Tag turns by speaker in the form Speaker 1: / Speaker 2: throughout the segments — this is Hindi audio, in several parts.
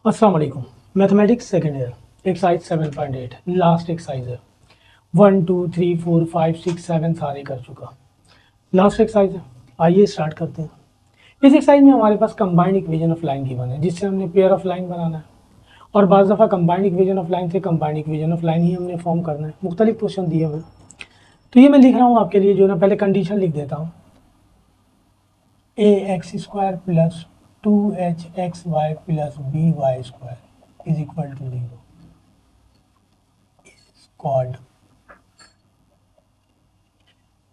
Speaker 1: अस्सलाम वालेकुम। Mathematics second year exercise 7.8 last exercise है। 1 2 3 4 5 6 7 सारे कर चुका। लास्ट एक्सरसाइज है। आइए स्टार्ट करते हैं। इस एक्सरसाइज में हमारे पास combined equation of line given है जिससे हमने पेयर ऑफ लाइन बनाना है और बाज़ दफ़ा कंबाइंड इक्वेशन ऑफ लाइन से कंबाइंड इक्वेशन ऑफ लाइन ही हमने फॉर्म करना है। मुख्तलिफ क्वेश्चन दिए हुए। तो ये मैं लिख रहा हूँ आपके लिए, जो ना पहले कंडीशन लिख देता हूँ। A x square plus 2h(xy) plus by² is equal to 0 called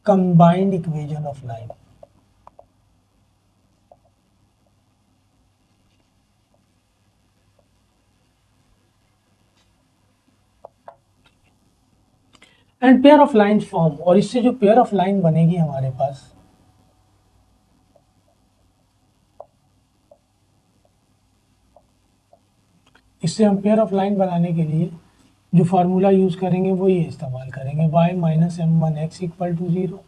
Speaker 1: combined equation of line. And pair of line form, और इससे जो पेयर ऑफ लाइन बनेगी हमारे पास, इससे हम पेयर ऑफ लाइन बनाने के लिए जो फार्मूला यूज करेंगे वो ये इस्तेमाल करेंगे, y minus m1x equal to 0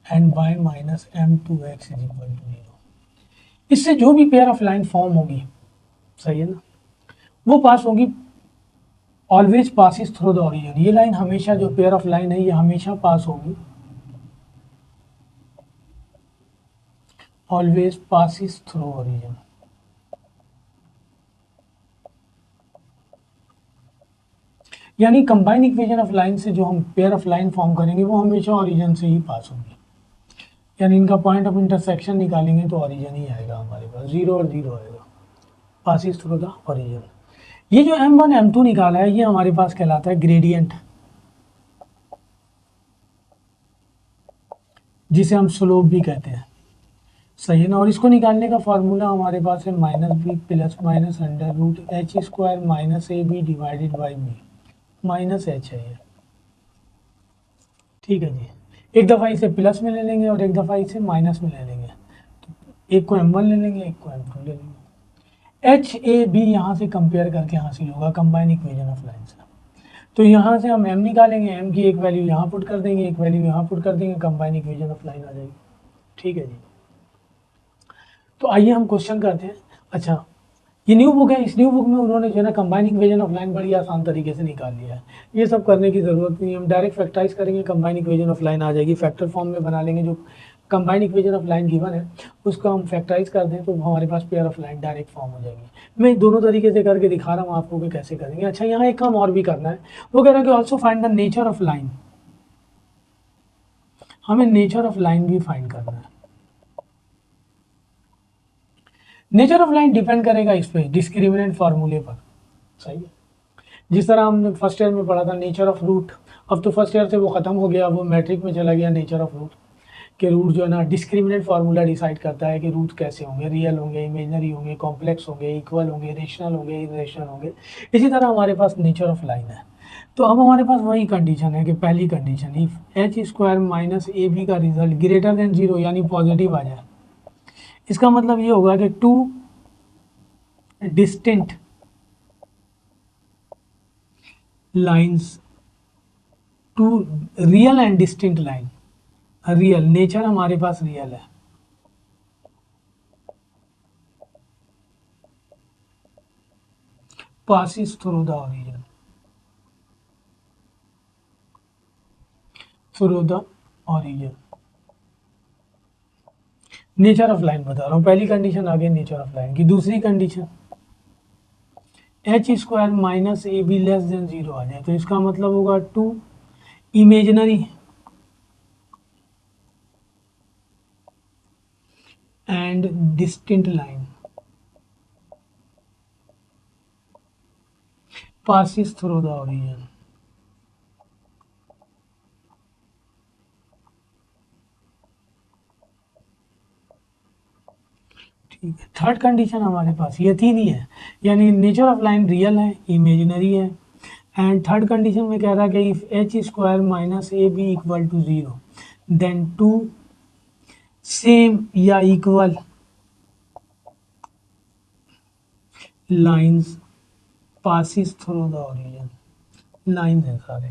Speaker 1: and y minus m2x is equal to 0। इससे जो भी पेयर ऑफ लाइन फॉर्म होगी, सही है ना, वो पास होगी, always passes through the origin. ये लाइन हमेशा, जो पेयर ऑफ लाइन है ये हमेशा पास होगी, ऑलवेज पासिस थ्रू ओरिजिन। यानी कंबाइन इक्वेशन ऑफ लाइन से जो हम पेयर ऑफ लाइन फॉर्म करेंगे वो हमेशा ओरिजिन से ही पास होगी। यानी इनका पॉइंट ऑफ इंटरसेक्शन निकालेंगे तो ओरिजिन ही आएगा हमारे पास, 0 और 0 आएगा, पासिस थ्रू द ओरिजिन। ये जो m1 m2 निकाला है ये हमारे पास कहलाता है ग्रेडियंट, जिसे हम स्लोप भी कहते हैं, सही है ना। और इसको निकालने का फार्मूला हमारे पास है -b plus minus under root h square minus A B divided by B, minus h है ये, ठीक है जी। एक दफ़ा इसे प्लस में ले लेंगे और एक दफ़ा इसे माइनस में ले लेंगे, तो एक को m1 ले लेंगे, एक को m2 ले लेंगे। h a b यहाँ से कंपेयर करके हासिल होगा कंबाइन इक्वेशन ऑफ लाइन से। तो यहाँ से हम m निकालेंगे, m की एक वैल्यू यहाँ पुट कर देंगे, एक वैल्यू यहाँ पुट कर देंगे, कंबाइन इक्वेशन ऑफ लाइन आ जाएगी, ठीक है जी। तो आइए हम क्वेश्चन करते हैं। अच्छा, ये न्यू बुक है, इस न्यू बुक में उन्होंने जो है ना कंबाइन इक्वेशन ऑफ लाइन बड़ी आसान तरीके से निकाल लिया है। ये सब करने की ज़रूरत नहीं है, हम डायरेक्ट फैक्टराइज करेंगे, कंबाइन इक्वेशन ऑफ लाइन आ जाएगी। फैक्टर फॉर्म में बना लेंगे, जो combine equation of line given है उसको हम फैक्टराइज कर दें तो हमारे पास pair of line direct form हो जाएगी। मैं दोनों तरीके से करके दिखा रहा हूँ आपको कि कैसे करेंगे। अच्छा, यहाँ एक काम और भी करना है, वो कह रहा है कि also find the nature of line. हमें नेचर ऑफ लाइन भी फाइंड करना है। नेचर ऑफ लाइन डिपेंड करेगा इस पे, डिस्क्रिमिनेंट फार्मूले पर, सही है। जिस तरह हमने फर्स्ट ईयर में पढ़ा था नेचर ऑफ रूट, अब तो फर्स्ट ईयर से वो ख़त्म हो गया, वो मैट्रिक में चला गया। नेचर ऑफ रूट के रूट जो है ना, डिस्क्रिमिनेंट फार्मूला डिसाइड करता है कि रूट कैसे होंगे, रियल होंगे, इमेजनरी होंगे, कॉम्प्लेक्स होंगे, इक्वल होंगे, रेशनल होंगे, इरेशनल होंगे। इसी तरह हमारे पास नेचर ऑफ लाइन है। तो अब हमारे पास वही कंडीशन है कि पहली condition, if H square minus A B का रिजल्ट ग्रेटर देन 0 यानी पॉजिटिव आ जाए, इसका मतलब ये होगा कि two distinct lines, two real and distinct line, real, nature हमारे पास रियल है, passes through the origin, through the origin। Nature of line बता रहा हूँ, पहली कंडीशन आ गई नेचर ऑफ लाइन की। दूसरी कंडीशन, एच स्क्वायर माइनस ए बी लेस देन 0 आ जाए, तो इसका मतलब होगा two imaginary and distinct line passes through the origin। ठीक है, थर्ड कंडीशन हमारे पास ये तीन ही है, यानी नेचर ऑफ लाइन रियल है, इमेजिनरी है, एंड थर्ड कंडीशन में कह रहा है कि if H square minus A B equal to 0 then two same या equal lines passes through the origin। Line है सारे,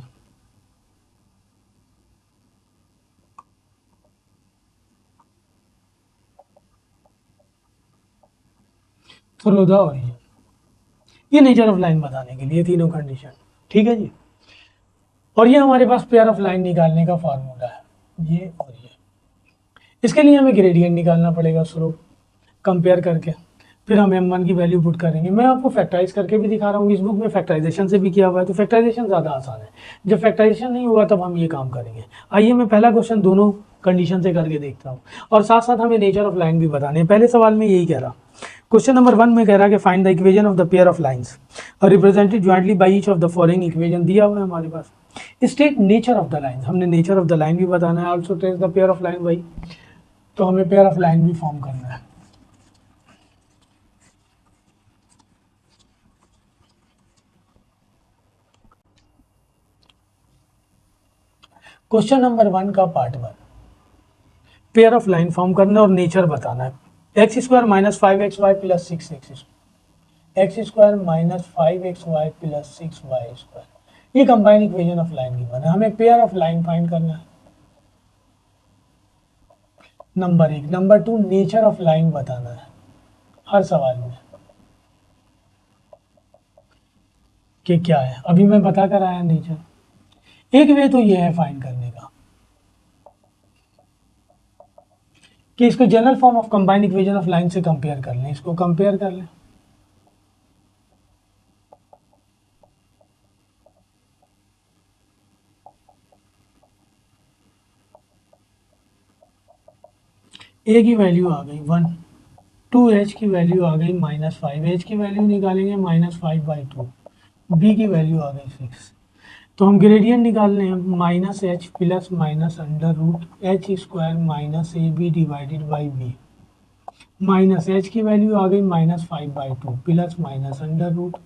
Speaker 1: थ्रू द origin। ये नेचर ऑफ लाइन बताने के लिए तीनों कंडीशन, ठीक है जी। और ये हमारे पास पेयर ऑफ लाइन निकालने का फार्मूला है, ये और ये। इसके लिए हमें ग्रेडियंट निकालना पड़ेगा स्लोप कंपेयर करके, फिर हम m1 की वैल्यू पुट करेंगे। मैं आपको फैक्टराइज करके भी दिखा रहा हूँ, इस बुक में फैक्टराइजेशन से भी किया हुआ है, तो फैक्टराइजेशन ज़्यादा आसान है। जब फैक्टराइजेशन नहीं हुआ तब हम ये काम करेंगे। आइए मैं पहला क्वेश्चन दोनों कंडीशन से करके देखता हूँ, और साथ साथ हमें नेचर ऑफ लाइन भी बताने हैं। पहले सवाल में यही कह रहा, क्वेश्चन नंबर 1 में कह रहा कि find the equation of the pair of lines और represented jointly by each of the following equation. दिया हुआ है हमारे पास। State nature of the line, हमने नेचर ऑफ द लाइन भी बताना है, also trace the pair of line भाई, तो हमें पेयर ऑफ लाइन भी फॉर्म करना है। क्वेश्चन नंबर 1 का part 1, pair of line form करना और नेचर बताना है। X square minus 5xy plus 6x, x square minus 5xy plus 6y square, ये combine equation of line given है। हमें पेयर ऑफ लाइन फाइंड करना है, number 1। Number 2, nature of line बताना है हर सवाल में कि क्या है। अभी मैं बता कर आया नेचर। एक वे तो ये है फाइंड करने का कि इसको general form of combined equation of line से कंपेयर कर लें, इसको कंपेयर कर लें। ए की वैल्यू आ गई 1, 2h की वैल्यू आ गई -5, h की वैल्यू निकालेंगे -5/2, b की वैल्यू आ गई 6। तो हम ग्रेडियंट निकाल रहे हैं, -h plus minus under root H square minus A B divided by B, minus H की वैल्यू आ गई -5/2 प्लस माइनस अंडर रूट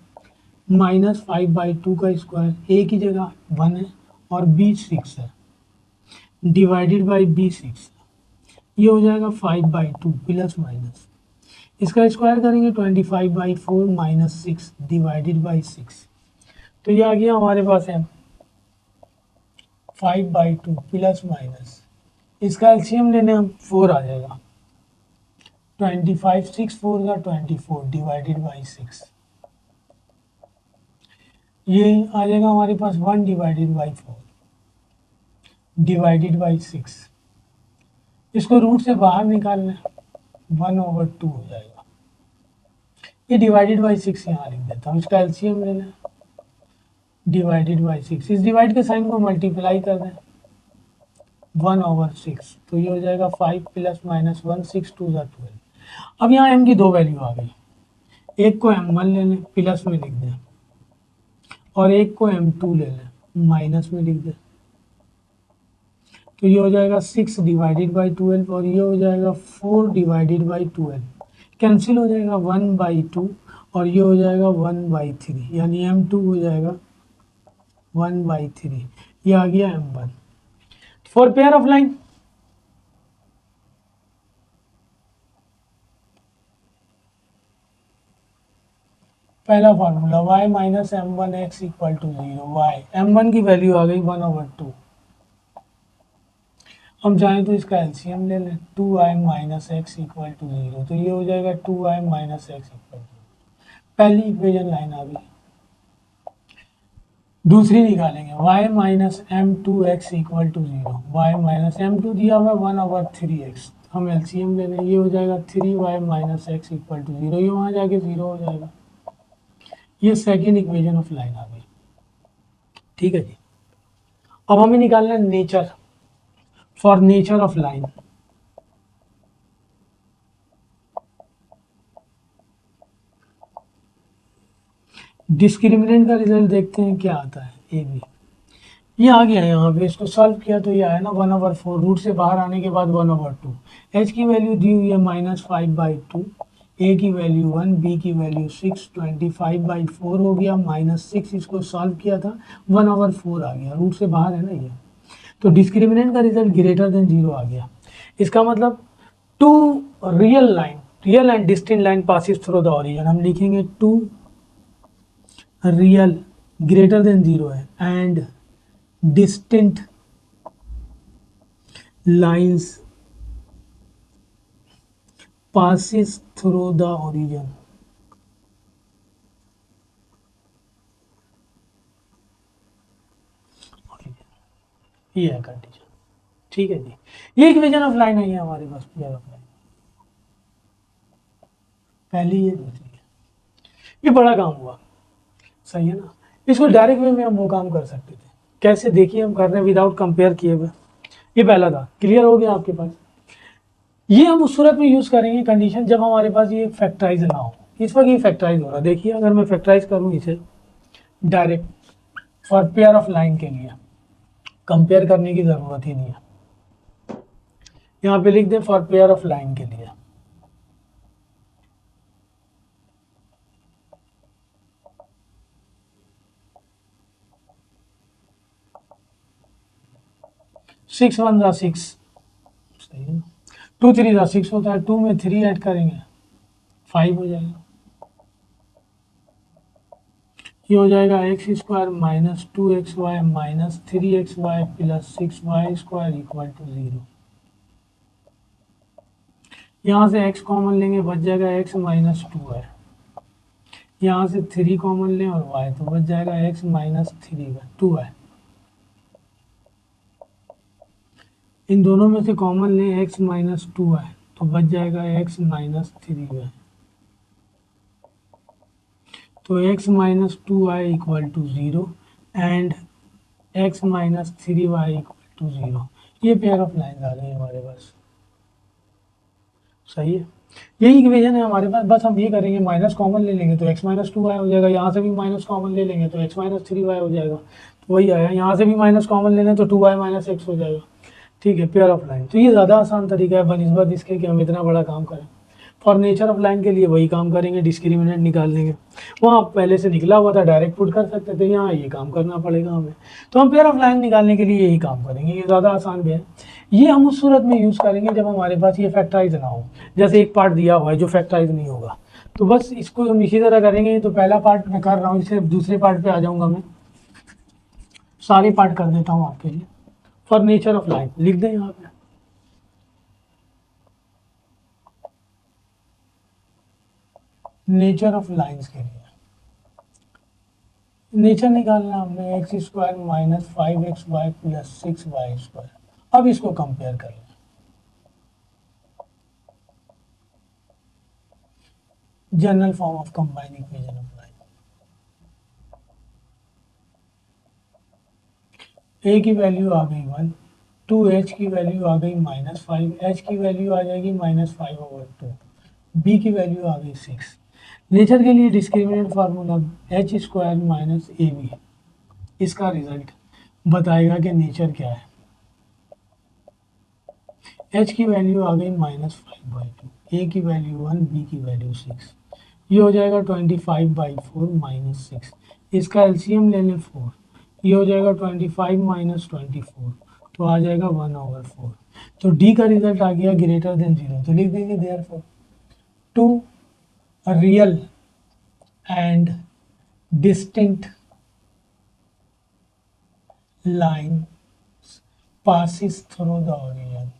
Speaker 1: -5/2 का स्क्वायर, ए की जगह 1 है और बी 6 है, डिवाइडेड बाई बी 6, ये हो जाएगा 5/2 प्लस माइनस, इसका स्क्वायर करेंगे 25/4 माइनस 6 डिवाइडेड बाई 6, तो ये आ गया हमारे पास है 5/2 प्लस माइनस, इसका एलसीएम लेने हम 4 आ जाएगा, 25 6 4 का 24 डिवाइडेड बाई 6, ये आ जाएगा हमारे पास 1 डिवाइडेड बाई 4 डिवाइडेड बाई 6, इसको रूट से बाहर निकालना है 1/2 हो जाएगा, ये डिवाइडेड बाई 6 यहाँ लिख देता हूँ, इसका एलसीएम लेना है डिवाइडेड बाई 6, इस डिवाइड के साइन को मल्टीप्लाई कर दें 1/6, तो ये हो जाएगा 5 प्लस माइनस 1 6 2 12। अब यहाँ m की दो वैल्यू आ गई, एक को m1 ले लें प्लस में लिख दें और एक को m2 ले लें माइनस में लिख दें, तो ये हो जाएगा 6 डिवाइडेड बाई 12 और ये हो जाएगा 4 डिवाइडेड बाई 12, कैंसिल हो जाएगा 1/2 और ये हो जाएगा 1/3, यानी m2 हो जाएगा 1/3, ये आ गया m1 for pair of line. पहला formula y minus m1x equal to 0, y m1 की वैल्यू आ गई 1/2, हम चाहें तो इसका एलसीएम ले लें 2y minus X equal to 0, तो ये हो जाएगा 2y minus X equal to, पहली इक्वेशन लाइन आ गई। दूसरी निकालेंगे y minus m2x equal to 0, y minus m2 दिया हुआ 1/3x, हम एलसीएम ले लें, ये हो जाएगा 3y minus X equal to 0, ये वहाँ जाके 0 हो जाएगा, ये सेकेंड इक्वेशन ऑफ लाइन आ गई, ठीक है जी। अब हमें निकालना है nature, for nature of line, discriminant का रिजल्ट देखते हैं क्या आता है, ए बी, ये आ गया यहाँ पे, इसको सॉल्व किया तो ये आया ना 1/4, रूट से बाहर आने के बाद 1/2, एच की वैल्यू दी हुई है -5/2, ए की वैल्यू 1, बी की वैल्यू 6, 25/4 हो गया -6, इसको सॉल्व किया था 1/4 आ गया, रूट से बाहर है ना ये, तो डिस्क्रिमिनेंट का रिजल्ट ग्रेटर देन 0 आ गया। इसका मतलब two real and distinct line passes through the origin, हम लिखेंगे टू रियल ग्रेटर देन 0 है and distinct lines passes through the origin, ये है कंडीशन। ठीक है जी, ये इक्वेशन ऑफ लाइन आई है हमारे पास, पेयर ऑफ लाइन, पहली ये दूसरी है। ये बड़ा काम हुआ, सही है ना। इसको डायरेक्ट वे में हम वो काम कर सकते थे, कैसे देखिए हम कर रहे हैं विदाउट कंपेयर किए हुए। ये पहला था, क्लियर हो गया आपके पास। ये हम उस सूरत में यूज करेंगे कंडीशन जब हमारे पास ये फैक्टराइज ना हो। इस वक्त ये फैक्टराइज हो रहा है, देखिए अगर मैं फैक्टराइज करूँ इसे direct for pair of line के लिए, कंपेयर करने की जरूरत ही नहीं है। यहाँ पे लिख दें फॉर पेयर ऑफ लाइन के लिए, सिक्स वन जा सिक्स, सही है ना। टू थ्री जा सिक्स होता है, टू में थ्री ऐड करेंगे 5 हो जाएगा। ये हो जाएगा X square minus 2xy minus 3xy plus 6y square equal to 0। यहाँ से x कॉमन लेंगे, बच जाएगा x माइनस 2 है। यहाँ से 3 कॉमन लें और y, तो बच जाएगा x माइनस 2 है। इन दोनों में से कॉमन लें, x माइनस 2 है, तो बच जाएगा x माइनस 3 है। तो x minus 2y equal to 0 and x minus 3y equal to 0। ये पेयर ऑफ लाइन आ गई हमारे पास, सही है। यही इक्वेशन है हमारे पास, बस हम ये करेंगे माइनस कॉमन ले लेंगे तो x माइनस 2y हो जाएगा, यहाँ से भी माइनस कॉमन ले लेंगे तो x माइनस 3y हो जाएगा, तो वही आया। यहाँ से भी माइनस कॉमन ले लें तो 2y माइनस x हो जाएगा। ठीक है, पेयर ऑफ लाइन। तो ये ज़्यादा आसान तरीका है बनिस्बत इसके कि हम इतना बड़ा काम करें। फॉर नेचर ऑफ लाइन के लिए वही काम करेंगे, डिस्क्रिमिनेंट निकाल लेंगे। वहाँ पहले से निकला हुआ था, डायरेक्ट पुट कर सकते थे, यहाँ ये काम करना पड़ेगा हमें। तो हम पेयर ऑफ लाइन निकालने के लिए यही काम करेंगे, ये ज़्यादा आसान भी है। ये हम उस सूरत में यूज़ करेंगे जब हमारे पास ये फैक्टराइज ना हो, जैसे एक पार्ट दिया हुआ है जो फैक्टराइज नहीं होगा, तो बस इसको हम इसी तरह करेंगे। तो पहला पार्ट मैं कर रहा हूँ, इसे दूसरे पार्ट पे आ जाऊँगा मैं, सारे पार्ट कर देता हूँ आपके लिए। फॉर नेचर ऑफ लाइन लिख दें यहाँ पे, नेचर ऑफ लाइंस के लिए नेचर निकालना हमने, x square minus 5xy plus 6y square. अब इसको कंपेयर कर लें, general form of combined equation of line. A की वैल्यू आ गई 1, 2h की वैल्यू आ गई माइनस 5, h की वैल्यू आ जाएगी माइनस 5/2, b की वैल्यू आ गई 6। नेचर के लिए discriminant formula H square minus ए बी, इसका रिजल्ट बताएगा कि नेचर क्या है। एच की वैल्यू आ गई -5/2, ए की वैल्यू 1, बी की वैल्यू 6। ये हो जाएगा 25/4 माइनस 6। इसका एलसीएम ले लें 4, ये हो जाएगा 25 माइनस 24, तो आ जाएगा 1/4। तो डी का रिजल्ट आ गया ग्रेटर देन 0, तो लिख देंगे therefore two real and distinct line passes through the origin।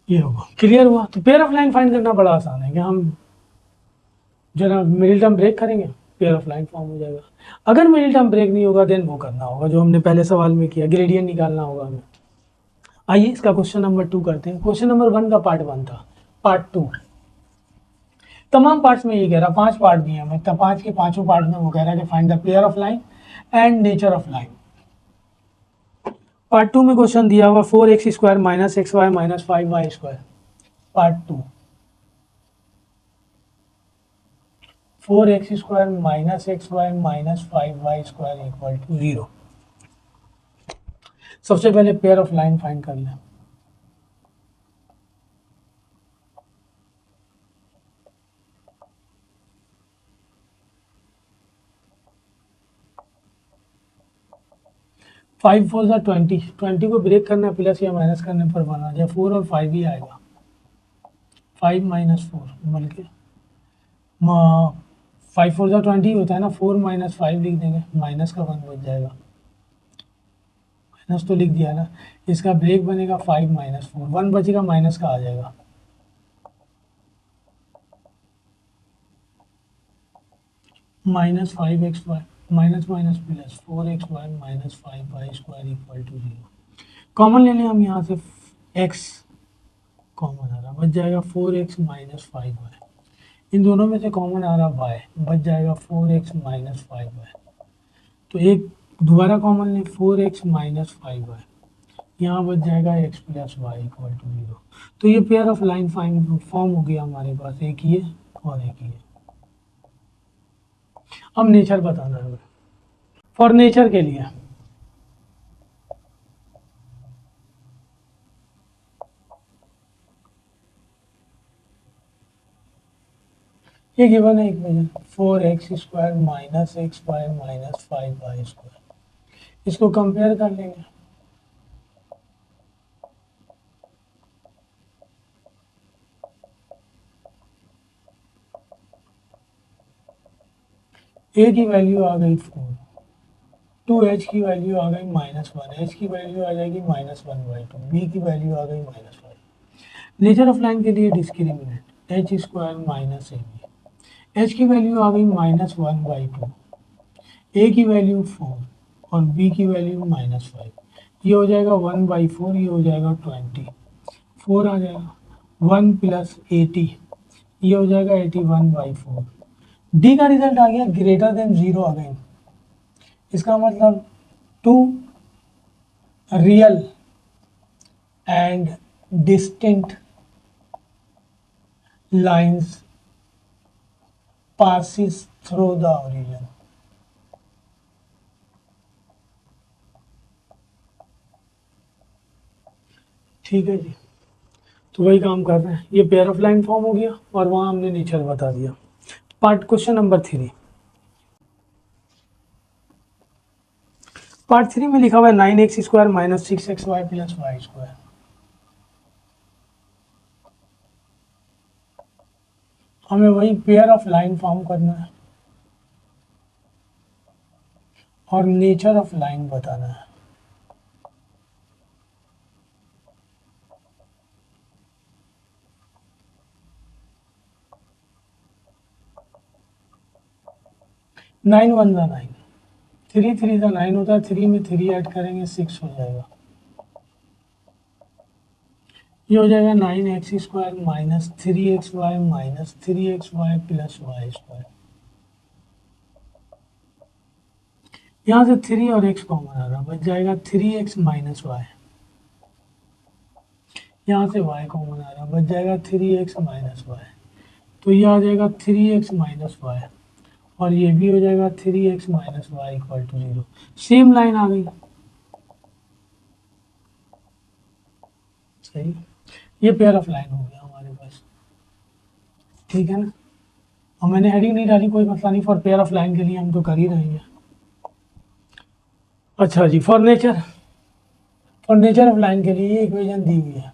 Speaker 1: ये होगा, क्लियर हुआ। तो पेयर ऑफ लाइन फाइंड करना बड़ा आसान है कि हम जरा मिडिल टर्म ब्रेक करेंगे, पेयर ऑफ लाइन फॉर्म हो जाएगा। अगर मिडिल टर्म ब्रेक नहीं होगा देन वो करना होगा जो हमने पहले सवाल में किया, ग्रेडियंट निकालना होगा हमें। आइए इसका क्वेश्चन नंबर 2 करते हैं। क्वेश्चन नंबर 1 का पार्ट 1 था, पार्ट 2 तमाम पार्ट्स में ये कह रहा, 5 पार्ट दिए हमें, तब 5 के पांचों पार्ट में वो कह रहा है कि find the pair of line and nature of line. Part 2 में क्वेश्चन दिया हुआ 4x square minus xy minus 5y square. Part 2 4x square minus xy minus 5y square equal to 0। सबसे पहले पेयर ऑफ लाइन फाइंड कर लें। फाइव 4 सा 20 को ब्रेक करना है, प्लस या माइनस करने पर बना जाए 4 और 5 ही आएगा। 5 माइनस 4 बल्कि 5 4 सा 20 होता है ना, 4 माइनस 5 लिख देंगे, माइनस का 1 बच जाएगा, माइनस तो लिख दिया ना। इसका ब्रेक बनेगा 5 माइनस 4, 1 बचेगा, माइनस का आ जाएगा। Minus 5xy minus minus plus 4xy minus 5y² equal to 0। Common ले लें हम यहाँ से, x कॉमन आ रहा, बच जाएगा 4x माइनस 5y। इन दोनों में से कॉमन आ रहा y, बच जाएगा 4x माइनस 5y। तो एक दोबारा कॉमन लें, 4x माइनस 5y, यहाँ बच जाएगा x plus Y equal to 0। तो ये पेयर ऑफ लाइन फॉर्म हो गया हमारे पास, एक ये और एक ये। अब नेचर बताना है फॉर नेचर के लिए। ये गिवन है equation 4x² minus xy minus 5y²। इसको कंपेयर कर लेंगे। a की वैल्यू आ गई 4, 2h की वैल्यू आ गई -1, h की वैल्यू आ जाएगी -1/2, b की वैल्यू आ गई -1। नेचर ऑफ लाइन के लिए discriminant h² minus ab, h की वैल्यू आ गई -1/2, a की वैल्यू 4 और b की वैल्यू -5। ये हो जाएगा 1/4, ये हो जाएगा 20, 4 आ जाएगा 1 प्लस 80, ये हो जाएगा 81/4। डी का रिजल्ट आ गया ग्रेटर देन 0 अगेन। इसका मतलब 2 real and distinct lines passes through the origin। ठीक है जी, तो वही काम कर रहे हैं। ये पेयर ऑफ लाइन फॉर्म हो गया और वहां हमने नेचर बता दिया। पार्ट क्वेश्चन नंबर 3, पार्ट 3 में लिखा हुआ है 9x² minus 6xy plus y²। हमें वही पेयर ऑफ लाइन फॉर्म करना है और नेचर ऑफ लाइन बताना है। नाइन 1 ज़ा 9, 3 3 ज़ा 9 होता है, 3 में 3 ऐड करेंगे 6 हो जाएगा। ये हो जाएगा 9x² minus 3xy minus 3xy plus y²। यहाँ से 3 और x कॉमन आ रहा, बच जाएगा 3x माइनस y। यहाँ से y कॉमन आ रहा, बच जाएगा 3x माइनस y। तो ये आ जाएगा 3x माइनस y और ये भी हो जाएगा 3x minus y equal to 0। Same line आ गई, सही। ये पेयर ऑफ लाइन हो गया हमारे पास, ठीक है ना। और मैंने हेडिंग नहीं डाली, कोई मसला नहीं, फॉर पेयर ऑफ लाइन के लिए हम तो कर ही रहे हैं। अच्छा जी, फॉर नेचर ऑफ लाइन के लिए ये इक्वेशन दी हुई है,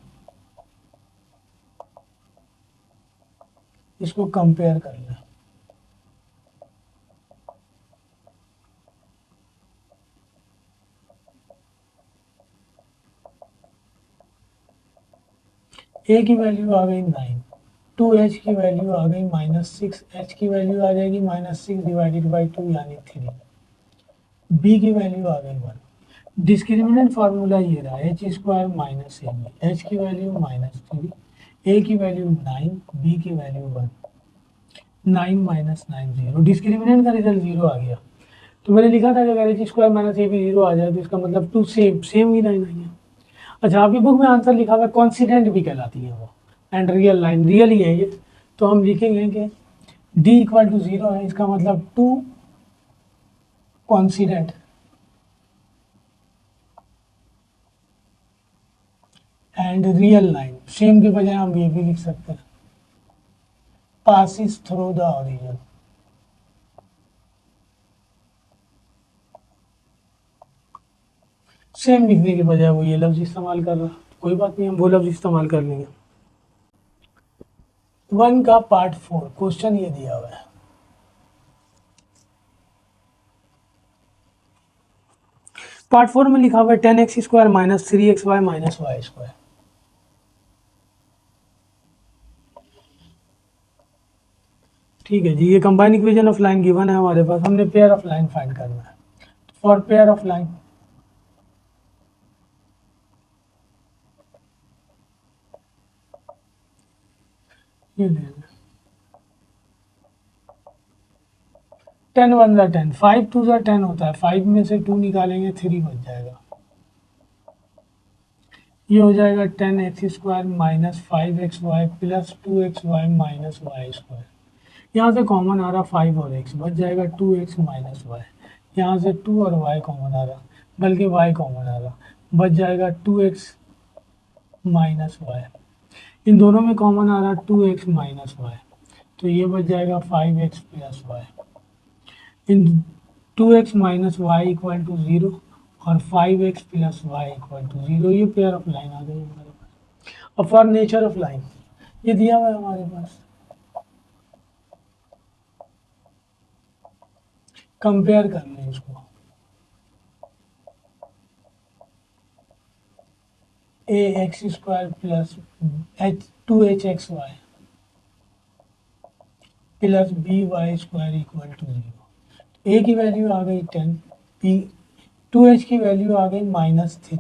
Speaker 1: इसको कंपेयर कर लें। ए की वैल्यू आ गई 9, 2h की वैल्यू आ गई -6, h की वैल्यू आ जाएगी -6 डिवाइडेड बाई 2 यानी 3, b की वैल्यू आ गई 1। डिस्क्रिमिनेंट फार्मूला ये रहा h² माइनस ए बी, h की वैल्यू -3, a की वैल्यू 9, b की वैल्यू 1, 9 माइनस 9 0। डिस्क्रिमिनेंट का रिजल्ट 0 आ गया। तो मैंने लिखा था कि अगर h² माइनस ए बी 0 आ जाए तो इसका मतलब 2 सेम ही लाइन आई है। अच्छा, आपकी बुक में आंसर लिखा हुआ है कॉन्सिडेंट भी कहलाती है वो, एंड रियल लाइन, रियल ही है ये। तो हम लिखेंगे कि d इक्वल टू 0 है, इसका मतलब 2 coincident and real line, same के बजाय हम ये भी लिख सकते हैं passes through the origin। Same लिखने के बजाय वो ये लफ्ज इस्तेमाल कर रहा, कोई बात नहीं, हम वो लफ्ज इस्तेमाल कर लेंगे। 1 का पार्ट 4 क्वेश्चन ये दिया हुआ है, पार्ट 4 में लिखा हुआ है 10x² minus 3xy minus y²। ठीक है जी, ये combine equation of line given है हमारे पास, हमने पेयर ऑफ लाइन फाइंड करना है। फॉर पेयर ऑफ लाइन ये ले लें 10 1 ज़ा 10, 5 2 ज़ा 10 होता है, 5 में से 2 निकालेंगे 3 बच जाएगा। ये हो जाएगा 10x² minus 5xy plus 2xy minus y²। यहाँ से कॉमन आ रहा 5 और x, बच जाएगा 2x माइनस y। यहाँ से 2 और y कॉमन आ रहा, बल्कि y कॉमन आ रहा, बच जाएगा 2x माइनस y। इन दोनों में कॉमन आ रहा 2x माइनस y, तो ये बच जाएगा 5x प्लस y। इन 2x minus y equal to 0 और 5x plus y equal to 0। ये पेयर ऑफ लाइन आ गई हमारे पास। अब फॉर नेचर ऑफ लाइन ये दिया हुआ है हमारे पास, कंपेयर कर लें इसको। ax² plus 2hxy plus by² equal to 0। a की वैल्यू आ गई 10, b 2h की वैल्यू आ गई -3,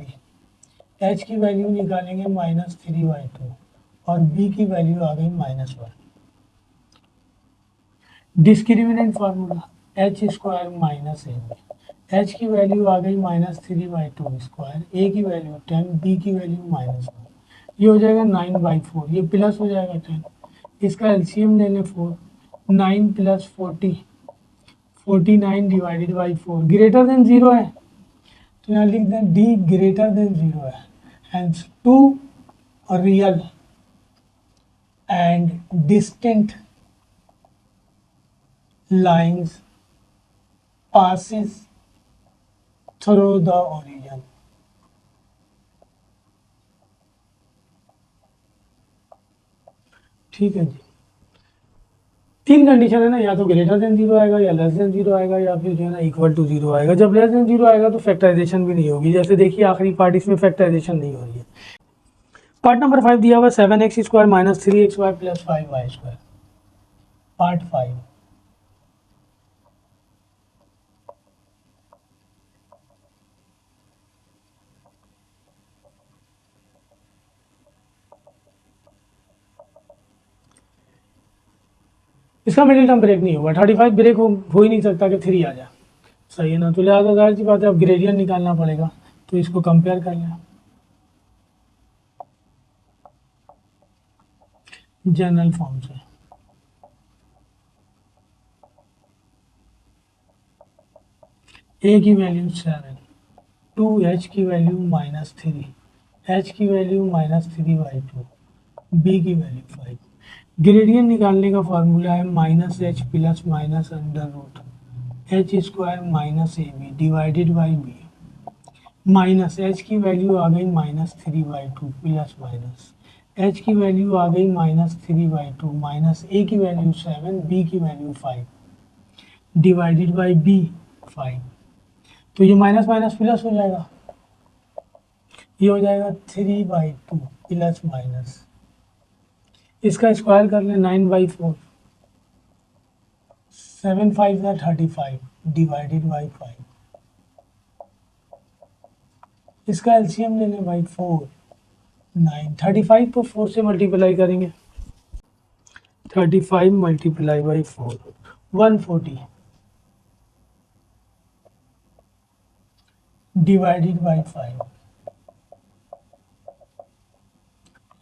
Speaker 1: h की वैल्यू निकालेंगे -3/2 और b की वैल्यू आ गई -1। Discriminant formula h² minus ab, h की वैल्यू आ गई -3/2², a की वैल्यू 10, b की वैल्यू -1। ये हो जाएगा 9/4, ये प्लस हो जाएगा 10, इसका एलसीएम ले लें 4, 9 plus 40 49 divided by 4 greater than 0 है, तो यहाँ लिख दें d ग्रेटर देन 0 है। Hence 2 real and distinct lines passes through the origin। ठीक है जी, तीन कंडीशन है ना, या तो ग्रेटर देन 0 आएगा, या लेस देन 0 आएगा, या फिर जो है ना इक्वल टू 0 आएगा। जब लेस देन 0 आएगा तो फैक्टराइजेशन भी नहीं होगी, जैसे देखिए आखिरी पार्ट इसमें फैक्टराइजेशन नहीं हो रही है। पार्ट नंबर 5 दिया हुआ 7x² minus 3xy plus 5y²। Part 5 इसका मिडिल टर्म ब्रेक नहीं होगा, 35 ब्रेक हो ही नहीं सकता कि 3 आ जाए, सही है ना। तो लिहाजा जाहिर सी बात है अब ग्रेडियंट निकालना पड़ेगा, तो इसको कंपेयर कर लें जनरल फॉर्म से। a की वैल्यू 7, 2h की वैल्यू -3, h की वैल्यू -3/2, b की वैल्यू 5। ग्रेडियंट निकालने का फार्मूला है -h plus minus under root h² minus ab divided by b। Minus h की वैल्यू आ गई -3/2 प्लस माइनस h की वैल्यू आ गई -3/2 माइनस a की वैल्यू 7, b की वैल्यू 5 डिवाइडेड बाई b 5। तो ये माइनस माइनस प्लस हो जाएगा, ये हो जाएगा 3/2 प्लस माइनस, इसका स्क्वायर कर लें 9/4, 7 5 35 डिवाइडेड बाई 5। इसका एलसीएम ले लें भाई 4 9, 35 को 4 से मल्टीप्लाई करेंगे, 35 मल्टीप्लाई बाई 4 140 डिवाइडेड बाई 5।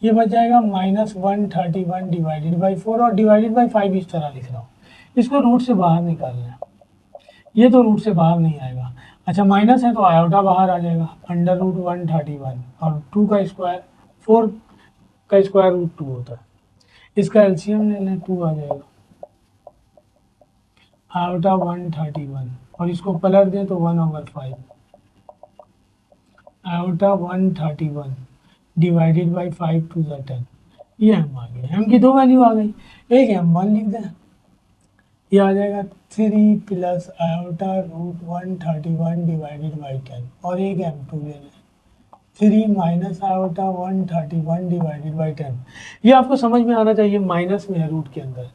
Speaker 1: ये बच जाएगा -131 डिवाइडेड बाई 4 और डिवाइडेड बाई 5 इस तरह लिख रहा हूँ। इसको रूट से बाहर निकालना है, ये तो रूट से बाहर नहीं आएगा। अच्छा माइनस है तो आयोटा बाहर आ जाएगा, अंडर रूट 131 और 2 का स्क्वायर 4 का स्क्वायर रूट 2 होता है। इसका एलसीएम ले लें 2 आ जाएगा, आयोटा 131 और इसको पलट दें तो 1/5 आयोटा 131 डिवाइडेड बाई 5 2 ज़ा 10। ये m आ गया, m की दो वैल्यू आ गई, एक m1 लिख दें, ये आ जाएगा 3 plus iota root 131 divided by 10 और एक m2 ले लें 3 माइनस आयोटा 131 डिवाइडेड बाई 10। ये आपको समझ में आना चाहिए, माइनस में है रूट के अंदर,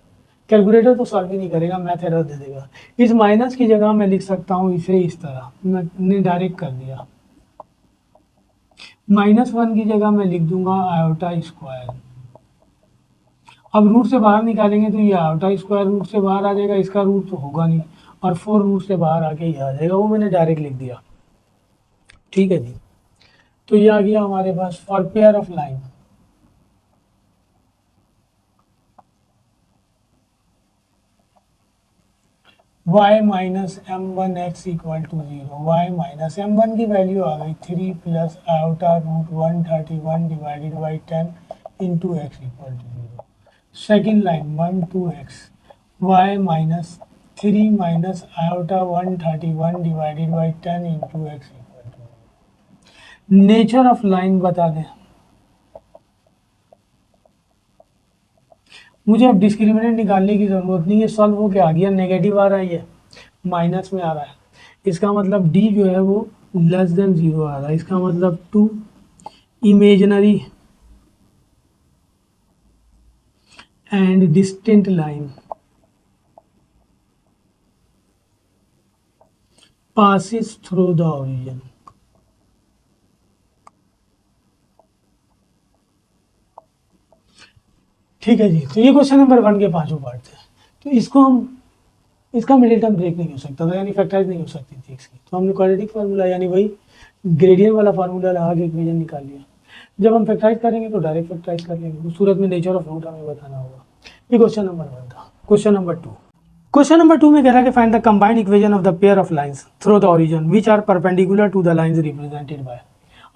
Speaker 1: कैलकुलेटर तो सॉल्व ही नहीं करेगा, मैथ एरर दे देगा। इस माइनस की जगह मैं लिख सकता हूँ इसे इस तरह, मैंने डायरेक्ट कर दिया। -1 की जगह मैं लिख दूंगा आयोटा स्क्वायर। अब रूट से बाहर निकालेंगे तो ये आयोटा स्क्वायर रूट से बाहर आ जाएगा, इसका रूट तो होगा नहीं, और 4 रूट से बाहर आके ये आ जाएगा, वो मैंने डायरेक्ट लिख दिया। ठीक है जी, तो ये आ गया हमारे पास for pair of line. y minus M one x equal to 0, y minus M one की वैल्यू आ गई 3 plus iota root 131 divided by 10 into x equal to 0। Second line 1 2 x, y minus 3 minus iota 131 divided by 10 into x equal to. Nature of line बता दें, मुझे अब डिस्क्रिमिनेंट निकालने की ज़रूरत नहीं है, सॉल्व हो के आ गया, नेगेटिव आ रहा है, ये माइनस में आ रहा है, इसका मतलब डी जो है वो लेस देन 0 आ रहा है, इसका मतलब 2 imaginary and distant line passes through the origin। ठीक है जी, तो ये क्वेश्चन नंबर 1 के 5 पार्ट थे। तो इसको हम, इसका मिडिल टर्म ब्रेक नहीं हो सकता था, यानी फैक्टराइज नहीं हो सकती थी इसकी, तो हमने क्वाड्रेटिक फार्मूला यानी वही ग्रेडियंट वाला फार्मूला लगा के इक्वेशन निकाल लिया। जब हम फैक्टराइज करेंगे तो डायरेक्ट फैक्टराइज कर लेंगे, उस सूरत में नेचर ऑफ रूट हमें बताना होगा। ये क्वेश्चन नंबर 1 था। क्वेश्चन नंबर 2, क्वेश्चन नंबर 2 में कह रहा है कि find the combined equation of the pair of lines through the origin which are perpendicular to the lines represented by.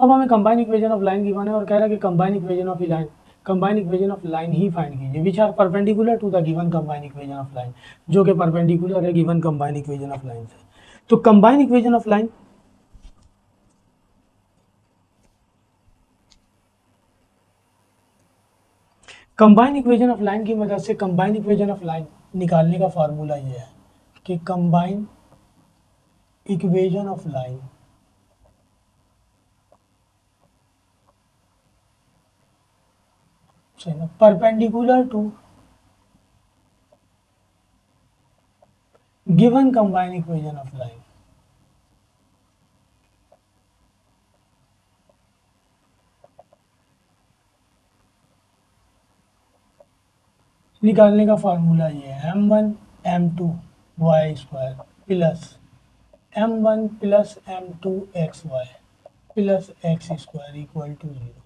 Speaker 1: अब हमें combined equation of line given है और कह रहा है कि कंबाइंड इक्वेशन ऑफ लाइन ही फाइंड कीजिए which are perpendicular to the given combined equation of line, जो कि परपेंडिकुलर है given combined equation of line से। तो combined equation of line, combined equation of line की मदद से कंबाइंड इक्वेशन ऑफ लाइन निकालने का फार्मूला ये है कि combined equation of line perpendicular to given combined equation of line निकालने का फार्मूला ये है m1 m2 y square plus m1 plus m2 xy plus x square equal to 0।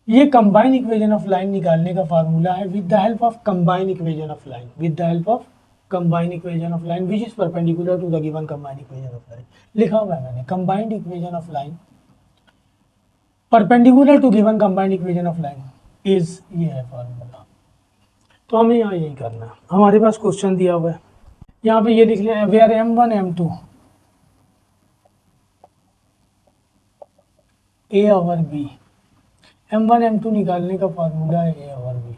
Speaker 1: ये कंबाइंड इक्वेशन ऑफ लाइन निकालने का फार्मूला है with the help of combined equation of line, with the help of combined equation of line which is perpendicular to the given combined equation of line. लिखा हुआ है मैंने combined equation of line perpendicular to given combined equation of line is, ये है फार्मूला। तो हमें यहाँ यही करना है, हमारे पास क्वेश्चन दिया हुआ है, यहाँ पे ये लिख लिया where m1 m2 a over b, m1 m2 निकालने का फार्मूला है a over b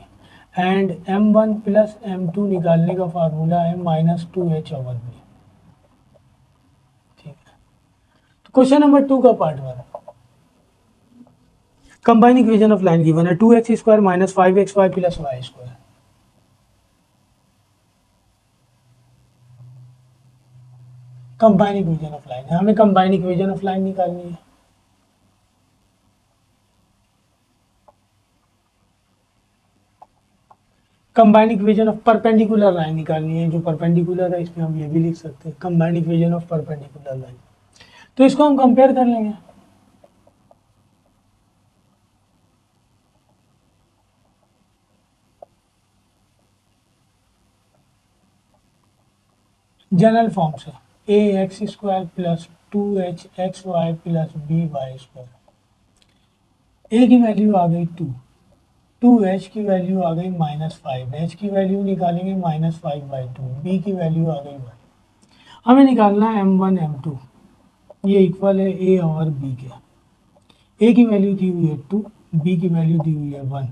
Speaker 1: and m1 plus m2 निकालने का फार्मूला है -2h ओवर b। ठीक है, तो क्वेश्चन नंबर 2 का part 1, combined equation of line given है 2x square minus 5xy plus y square. Combined equation of line है, हमें कंबाइंड इक्वेशन ऑफ लाइन निकालनी है। Combined equation of perpendicular line निकालनी है, जो परपेंडिकुलर है इसमें हम ये भी लिख सकते हैं combined equation of perpendicular line. तो इसको हम कंपेयर कर लेंगे। जनरल फॉर्म से A x square plus 2h xy plus by square, A की वैल्यू आ गई 2, 2h की वैल्यू आ गई -5, h की वैल्यू निकालेंगे -5/2, b की वैल्यू आ गई 1। हमें निकालना है m1 m2, ये इक्वल है a और b के। a की वैल्यू दी हुई है 2, b की वैल्यू दी हुई है 1।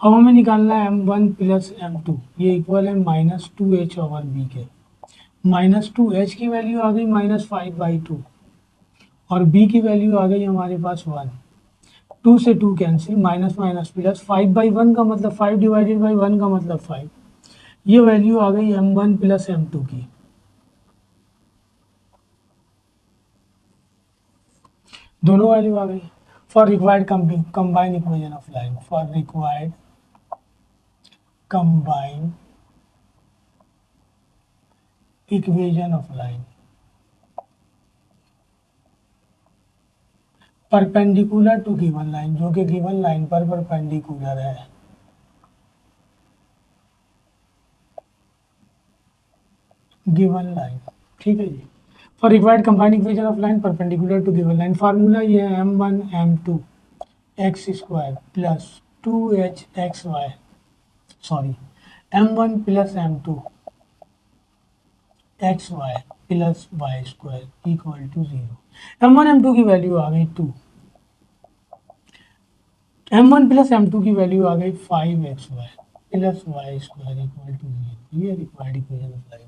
Speaker 1: अब हमें निकालना है m1 प्लस m2, ये इक्वल है -2h ओवर b के। -2h की वैल्यू आ गई -5/2 और b की वैल्यू आ गई हमारे पास 1। 2 से 2 कैंसिल, माइनस माइनस प्लस, 5/1 का मतलब 5 डिवाइडेड बाई 1 का मतलब 5। ये वैल्यू आ गई m1 प्लस m2 की। दोनों वैल्यू आ गई। For required combine equation of line, for required combine equation of line perpendicular to given line, जो कि गिवन लाइन पर परपेंडिकुलर है। गिवन लाइन, ठीक है जी। For required combine equation of line perpendicular to given line, formula ये है m1 m2 x square plus 2h x y, sorry m1 plus m2 x y plus y square equal to 0। m1 m2 की वैल्यू आ गई 2, m1 प्लस m2 की वैल्यू आ गई 5xy plus y square equal to 0। ये required equation of line,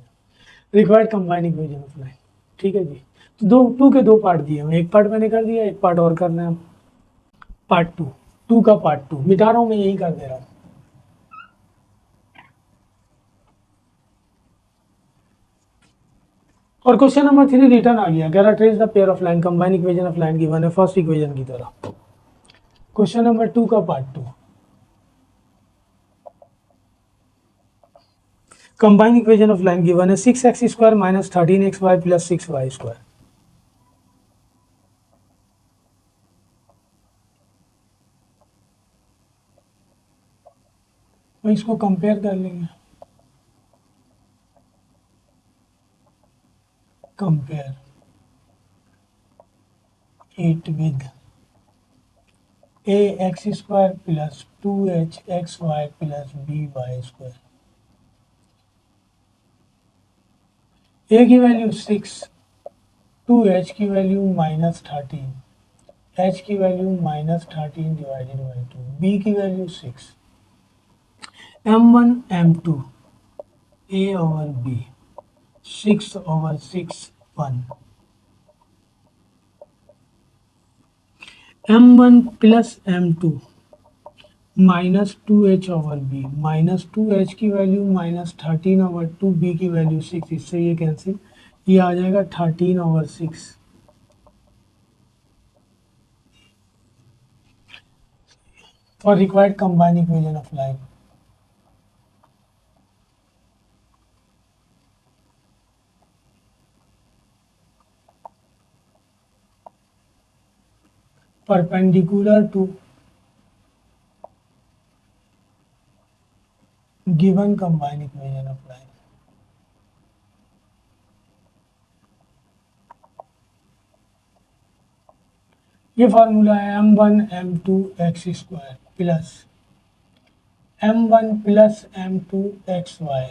Speaker 1: required combine equation of line, ठीक है जी। तो दो टू के दो पार्ट दिए हैं, एक पार्ट मैंने कर दिया, एक पार्ट और करना है, पार्ट टू। टू का पार्ट टू मिटा रहा हूँ मैं, यही कर दे रहा हूँ। और क्वेश्चन नंबर 3 रिटर्न आ गया, कह रहा trace the pair of line combine equation of line given है फर्स्ट इक्वेशन की तरह। क्वेश्चन नंबर 2 का part two, combine equation of line given है 6x square minus 13xy plus 6y square. तो इसको कंपेयर कर लेंगे, compare it with ax square plus 2hxy plus by square. a की वैल्यू 6, 2h की वैल्यू माइनस 13, h की value minus 13 divided by 2, b की value 6, m1 m2 a over b 6 over 6 1, m1 plus m2 minus 2h over b, minus 2h की वैल्यू माइनस 13 ओवर 2, b की वैल्यू 6, इससे ये कैंसिल, ये आ जाएगा 13 over 6। For required combine equation of line, perpendicular to given combine equation of line, ये फार्मूला है m1 m2 x square plus m1 plus m2 x y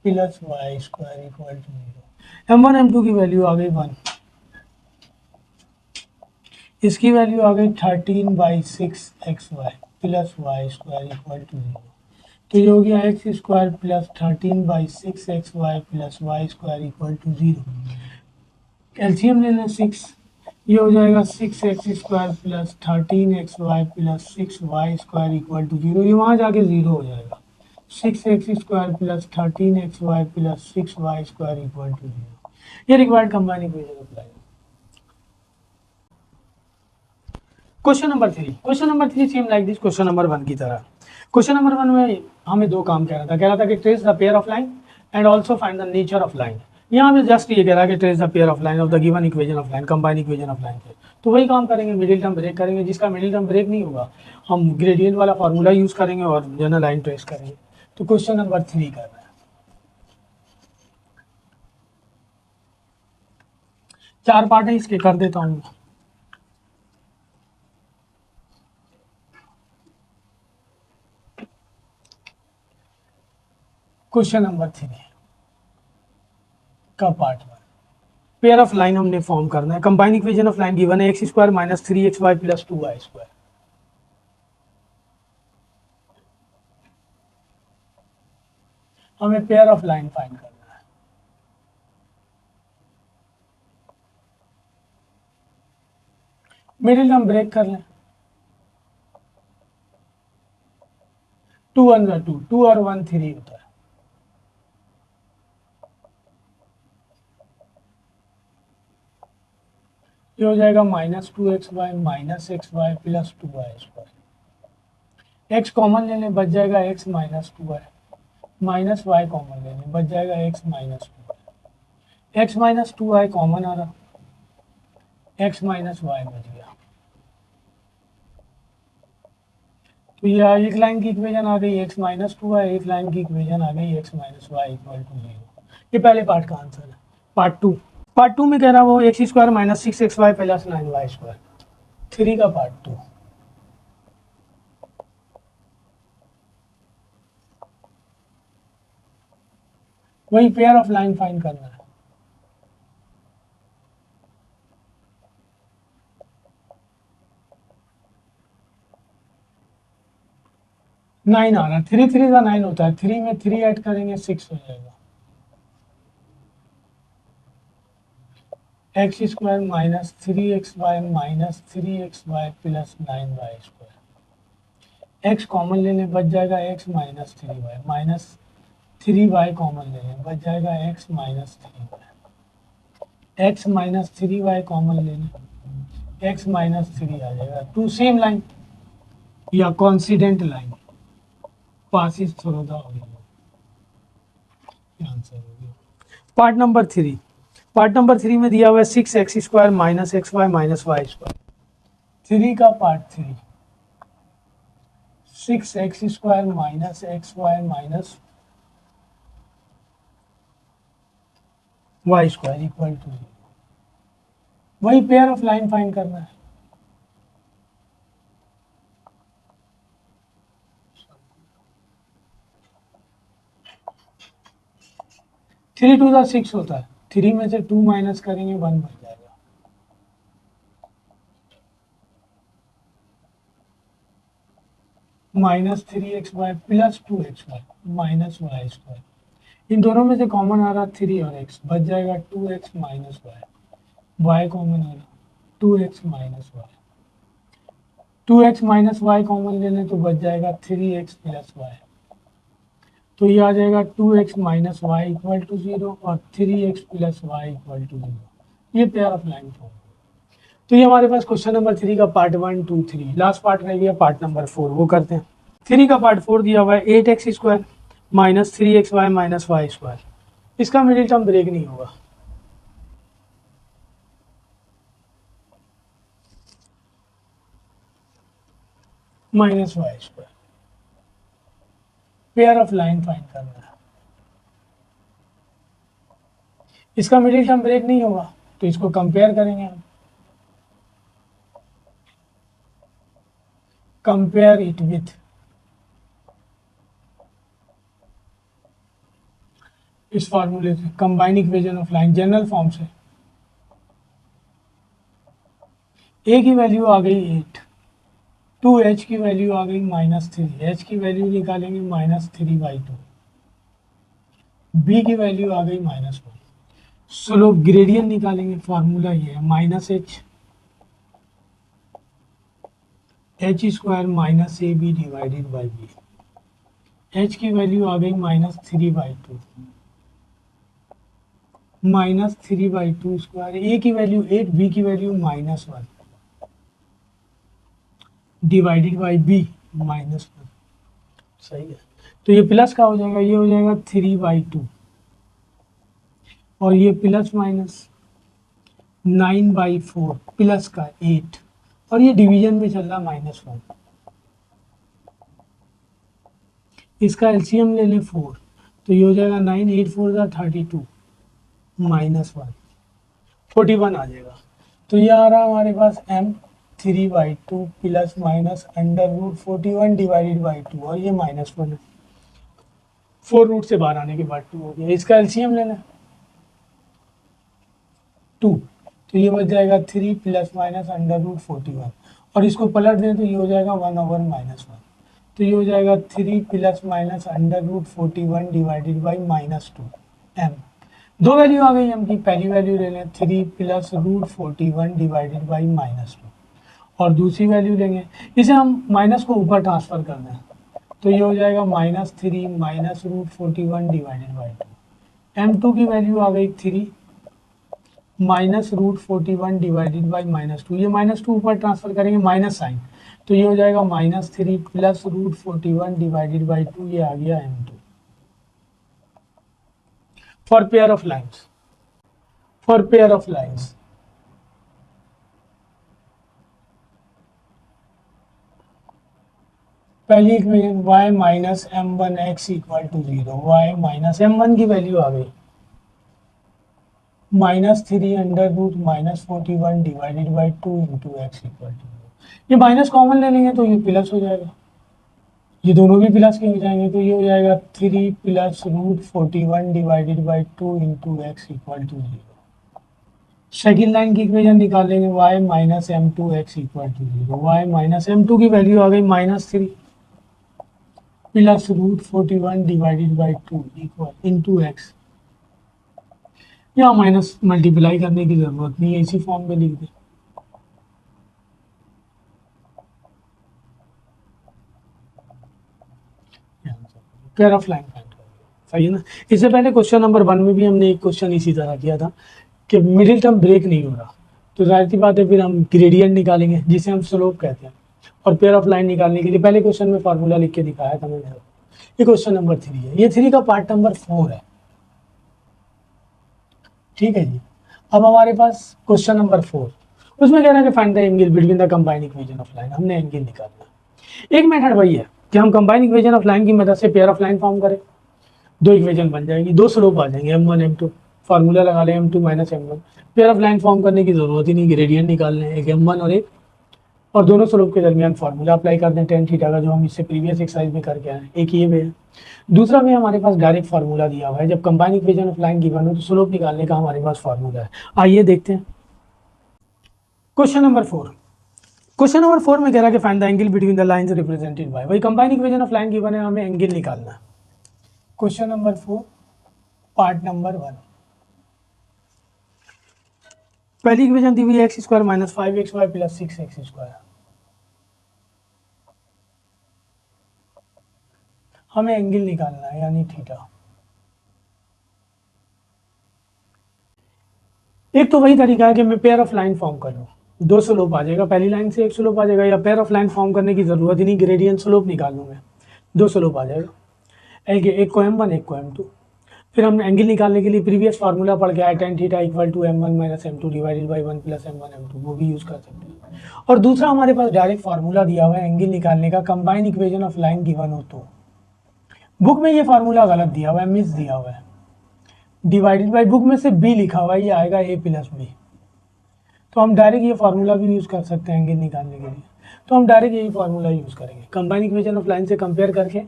Speaker 1: plus y square equal to 0। m1 m2 की वैल्यू आ गई 1, इसकी वैल्यू आ गई 13/6xy plus y square equal to 0। तो ये हो गया x square plus 13/6xy plus y square equal to 0। LCM ले लें 6, ये हो जाएगा 6x square plus 13xy plus 6y square equal to 0। ये वहाँ जाके 0 हो जाएगा। 6x square plus 13xy plus 6y square equal to 0। ये required combine equation apply. Question number 3, question number 3 same like this question number 1 की तरह। क्वेश्चन नंबर 1 में हमें दो काम कह रहा था कि trace the pair of line and also find the nature of line. यहाँ पे जस्ट ये कह रहा है कि trace the pair of line of the given equation of line combine equation of line पे, तो वही काम करेंगे, मिडिल टर्म ब्रेक करेंगे। जिसका मिडिल टर्म ब्रेक नहीं होगा हम ग्रेडियंट वाला फार्मूला यूज करेंगे और जनरल लाइन ट्रेस करेंगे। तो क्वेश्चन नंबर 3 कर रहे हैं, 4 पार्ट है इसके, कर देता हूँ। क्वेश्चन नंबर 3 का पार्ट 1, पेयर ऑफ लाइन हमने फॉर्म करना है। Combine equation of line given है x square minus 3xy plus 2y square. हमें पेयर ऑफ लाइन फाइंड करना है। मिडिल टर्म ब्रेक कर लें, 2 1 2, 2 और 1 3 होता है। ये हो जाएगा -2xy minus x y plus 2y²। x common ले लें, बच जाएगा x minus 2y, minus y common ले लें, बच जाएगा x minus 2y। x minus 2y common आ रहा, x माइनस वाई बच गया। तो ये एक लाइन की इक्वेशन आ गई x माइनस 2y, एक लाइन की इक्वेशन आ गई x minus y equal to 0। ये पहले पार्ट का आंसर है। पार्ट टू में कह रहा वो x square minus 6xy plus 9y²। 3 का पार्ट 2। वही पेयर ऑफ लाइन फाइंड करना है। नाइन आ रहा है, 3 3 का 9 होता है, 3 में 3 ऐड करेंगे 6 हो जाएगा। X square minus 3xy minus 3xy plus 9y²। X common ले लें, बच जाएगा x minus 3y, minus 3y common ले लें, बच जाएगा x minus 3y। x minus 3y common ले लें, x माइनस 3 आ जाएगा। टू सेम लाइन या coincident line passes through the origin. Answer हो गया। पार्ट नंबर 3 में दिया हुआ है 6x² minus xy minus y²। 3 का part 3, 6x² minus xy minus y² equal to 0। वही पेयर ऑफ लाइन फाइंड करना है। थ्री टू द 6 होता है, 3 में से 2 माइनस करेंगे 1 बच जाएगा। Minus 3xy plus 2xy minus y²। इन दोनों में से कॉमन आ रहा 3 और x, बच जाएगा 2x minus y। y common आ रहा 2x minus y। 2x minus y common ले लें तो बच जाएगा 3x प्लस y। तो ये आ जाएगा 2x minus y equal to 0 और 3x plus Y equal to 0। ये पेयर ऑफ लाइन फॉर्म। तो ये हमारे पास क्वेश्चन नंबर 3 का पार्ट 1 2 3। लास्ट पार्ट रह गया पार्ट नंबर 4, वो करते हैं। 3 का पार्ट 4 दिया हुआ है 8x² minus 3xy minus y²। इसका मिडिल टर्म ब्रेक नहीं होगा। Minus y²। Pair of line find करना है। इसका मिडिल टर्म ब्रेक नहीं होगा तो इसको कंपेयर करेंगे हम। कंपेयर इट विथ इस फॉर्मूले से, combined equation of line general form से। ए की वैल्यू आ गई 8, 2h की वैल्यू आ गई -3, h की वैल्यू निकालेंगे -3/2, b की वैल्यू आ गई -1। स्लोप ग्रेडियंट निकालेंगे, फार्मूला ये है -h² minus AB divided by b। h की वैल्यू आ गई -3/2, -3/2 स्क्वायर, a की वैल्यू 8, b की वैल्यू -1 डिवाइडेड बाई b -1। सही है। तो ये प्लस का हो जाएगा, ये हो जाएगा 3/2 और ये प्लस माइनस 9/4 प्लस का 8 और ये डिवीजन में चल रहा -1। इसका एलसीएम ले लें 4 तो ये हो जाएगा 9 8 4 32 -1 41 आ जाएगा। तो ये आ रहा हमारे पास m 3/2 plus minus √41 divided by 2 और ये -1 है। 4 रूट से बाहर आने के बाद 2 हो गया। इसका एलसीएम लेना 2 तो ये बच जाएगा 3 प्लस माइनस √41 और इसको पलट दें तो ये हो जाएगा 1/-1 तो ये हो जाएगा 3 plus minus √41 divided by -2 m। दो वैल्यू आ गई m की, पहली वैल्यू ले लें 3 प्लस √41 डिवाइडेड बाई -2 और दूसरी वैल्यू लेंगे, इसे हम माइनस को ऊपर ट्रांसफर कर दें तो ये हो जाएगा -3 minus root 41 divided by 2। m2 की वैल्यू आ गई 3 माइनस रूट 41 डिवाइडेड बाई -2। ये -2 ऊपर ट्रांसफर करेंगे माइनस साइन, तो ये हो जाएगा -3 प्लस रूट 41 डिवाइडेड बाई 2। ये आ गया m2 for pair of lines. For pair of lines पहली equation y minus m1x equal to 0, y minus m1 की वैल्यू आ गई -3 under root -41 divided by 2 into x equal to 0। ये माइनस कॉमन ले लेंगे तो ये प्लस हो जाएगा, ये दोनों भी प्लस के हो जाएंगे, तो ये हो जाएगा 3 plus root 41 divided by 2 into x equal to 0। Second line की इक्वेशन निकालेंगे y minus m2x equal to 0, y minus m2 की वैल्यू आ गई -3 plus root 41 divided by 2 equal into x. यहाँ माइनस मल्टीप्लाई करने की जरूरत नहीं है, इसी फॉर्म में लिख दे। पेयर ऑफ लाइन फाइंड करेंगे, सही है ना। इससे पहले क्वेश्चन नंबर 1 में भी हमने एक क्वेश्चन इसी तरह किया था कि मिडिल टर्म ब्रेक नहीं हो रहा, तो जाहिर सी बात है फिर हम ग्रेडियंट निकालेंगे जिसे हम स्लोप कहते हैं। और पेयर ऑफ लाइन निकालने के लिए पहले क्वेश्चन में फार्मूला लिख के दिखाया था मैंने। ये क्वेश्चन नंबर 3 है, ये 3 का पार्ट नंबर 4 है, ठीक है जी। अब हमारे पास क्वेश्चन नंबर 4, उसमें कह रहा है कि find the angle between the combined equation of line. हमने एंगल निकालना। एक मेथड वही है कि हम कंबाइंड इक्वेशन ऑफ लाइन की मदद से पेयर ऑफ लाइन फॉर्म करें, दो इक्वेशन बन जाएगी, दो स्लोप आ जाएंगे m1 m2, फार्मूला लगा लें m2 minus m1। Pair of line form करने की जरूरत ही नहीं, ग्रेडियंट निकालने, एक m1 और एक, और दोनों स्लोप के दरमियान फार्मूला अप्लाई कर दें tan थीटा का, जो हम इससे प्रीवियस एक्सरसाइज में करके आए। एक ये वे है। दूसरा में हमारे पास डायरेक्ट फार्मूला दिया हुआ है, जब combined equation of line given हो तो स्लोप निकालने का हमारे पास फार्मूला है। आइए देखते हैं क्वेश्चन नंबर 4। क्वेश्चन नंबर 4 में कह रहा है कि find the angle between the lines represented by, वही combined equation of line given है, हमें एंगल निकालना है। Question number 4 part number 1। पहली इक्वेशन दी हुई है x square minus 5xy plus 6x square. हमें एंगल निकालना है यानी थीटा। एक तो वही तरीका है कि मैं पेयर ऑफ लाइन फॉर्म कर लूँ, दो स्लोप आ जाएगा, पहली लाइन से एक स्लोप आ जाएगा, या पेयर ऑफ लाइन फॉर्म करने की जरूरत ही नहीं, ग्रेडियंट स्लोप निकाल लूँ मैं, दो स्लोप आ जाएगा, एक को m1 एक को m2। फिर हम एंगल निकालने के लिए प्रीवियस फार्मूला पढ़ के आए tan theta equal to m1 minus m2 divided by 1 plus m1 m2, वो भी यूज़ कर सकते हैं। और दूसरा हमारे पास डायरेक्ट फार्मूला दिया हुआ है एंगल निकालने का, combined equation of line given हो तो। बुक में ये फार्मूला गलत दिया हुआ है, मिस दिया हुआ है, डिवाइडेड बाई, बुक में से b लिखा हुआ है, ये आएगा a प्लस b। तो हम डायरेक्ट ये फार्मूला भी यूज़ कर सकते हैं एंगल निकालने के लिए, तो हम डायरेक्ट यही फार्मूला यूज़ करेंगे, कंबाइंड इक्वेशन ऑफ लाइन से कंपेयर करके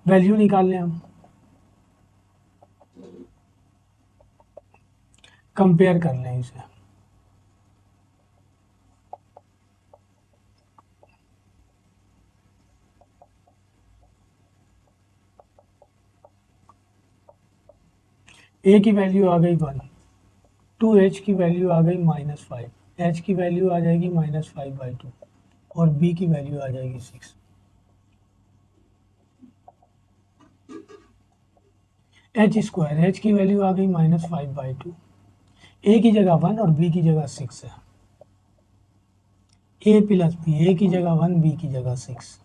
Speaker 1: वैल्यू निकाल लें। हम कंपेयर कर लें इसे, a की वैल्यू आ गई 1, 2h की वैल्यू आ गई -5, h की वैल्यू आ जाएगी -5/2 और b की वैल्यू आ जाएगी 6। h स्क्वायर, h की वैल्यू आ गई -5/2, a की जगह 1 और b की जगह 6 है, a प्लस b, a की जगह 1 b की जगह 6,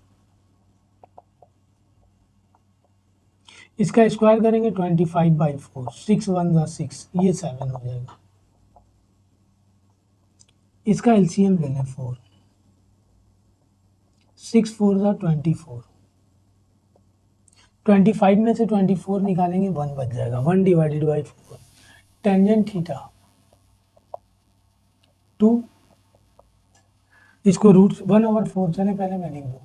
Speaker 1: इसका स्क्वायर करेंगे 25/4, 6 1 ज़ा 6, ये 7 हो जाएगा। इसका एलसीएम ले लें 4, 6 4 ज़ा 24, 25 में से 24 निकालेंगे 1 बच जाएगा, 1 डिवाइडेड बाई 4, टेंजेंट थीटा 2, इसको रूट 1/4 चले पहले मैं लिख दूँ,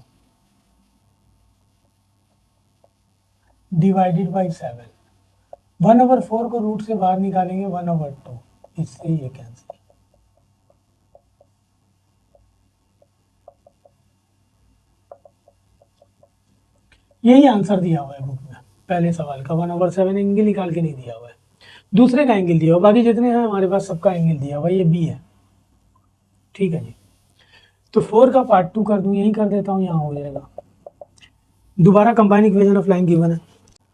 Speaker 1: डिवाइडेड बाई 7, 1/4 को रूट से बाहर निकालेंगे 1/2, इससे ये कैंसिल। यही आंसर दिया हुआ है बुक में, पहले सवाल का 1/7 एंगल निकाल के नहीं दिया हुआ है, दूसरे का एंगल दिया हुआ, बाकी जितने हैं हमारे पास सबका एंगल दिया हुआ, ये बी है, ठीक है जी। तो 4 का पार्ट 2 कर दूं, यही कर देता हूँ, यहाँ हो जाएगा दोबारा combine equation of line given है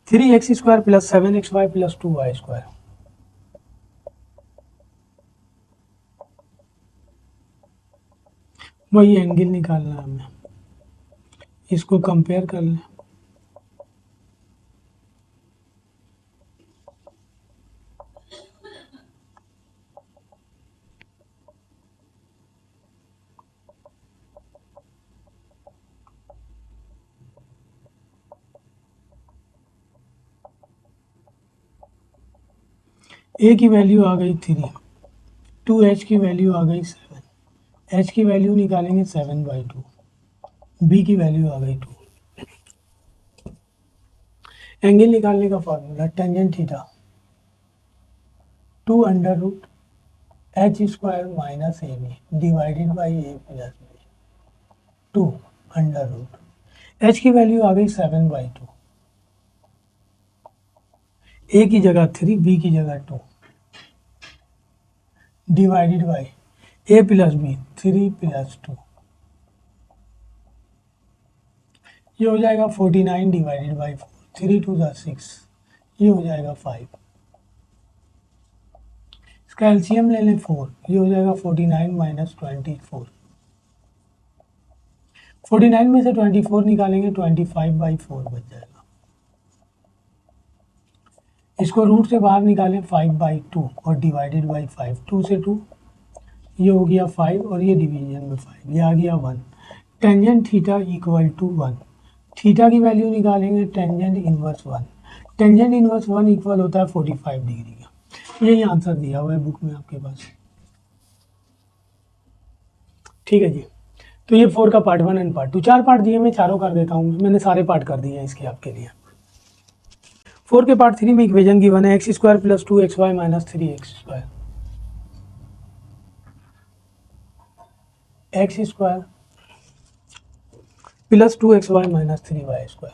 Speaker 1: 3x² plus 7xy plus 2y²। वही एंगल निकालना है हमें, इसको कंपेयर कर लें। ए की वैल्यू आ गई 3, 2h की वैल्यू आ गई 7, h की वैल्यू निकालेंगे 7/2, b की वैल्यू आ गई 2। एंगल निकालने का formula tangent theta 2√h² minus AB divided by a plus b 2 h की वैल्यू आ गई 7/2, a की जगह 3, b की जगह 2 divided by a plus b 3 plus 2, ये हो जाएगा 49 डिवाइडेड बाई 4, 3 2 6, ये हो जाएगा 5। इसका एलसीएम ले लें 4, ये हो जाएगा 49 माइनस 24। 49 में से 24 निकालेंगे 25/4 बच जाएगा। इसको रूट से बाहर निकालें 5/2 और डिवाइडेड बाई 5, 2 से 2, ये हो गया 5 और ये डिवीजन में 5, ये आ गया 1। Tangent theta equal to 1, theta की वैल्यू निकालेंगे tangent inverse 1, tangent inverse 1 equal होता है 45 डिग्री का। यही आंसर दिया हुआ है बुक में आपके पास। ठीक है जी, तो ये 4 का पार्ट 1 एंड पार्ट 2, 4 पार्ट दिए, मैं चारों कर देता हूँ, मैंने सारे पार्ट कर दिए हैं इसके आपके लिए। 4 के पार्ट 3 में इक्वेशन गिवन है x² plus 2xy minus 3x², x² plus 2xy minus 3y²।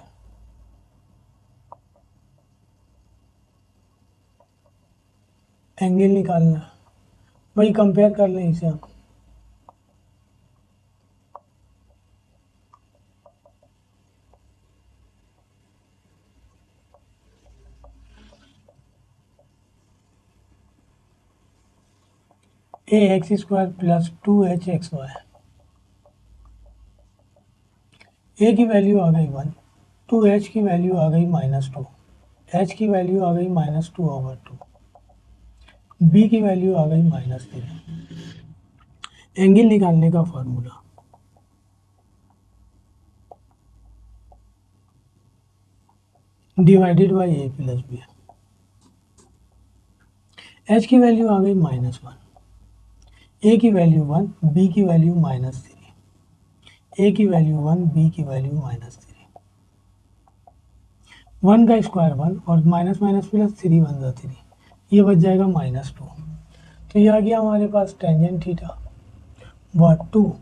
Speaker 1: Angle निकालना, वही कंपेयर कर लें इसे हम। ax² प्लस 2hxy, a की वैल्यू आ गई 1, 2h की वैल्यू आ गई -2, h की वैल्यू आ गई -2/2, b की वैल्यू आ गई -3। एंगल निकालने का formula divided by a plus b, h की वैल्यू आ गई -1, a की वैल्यू 1, b की वैल्यू -3, a की वैल्यू 1, b की वैल्यू -3। 1 का स्क्वायर 1 और माइनस माइनस प्लस 3 1 जा 3, ये बच जाएगा -2। तो ये आ गया हमारे पास टेंजेंट थीटा वह 2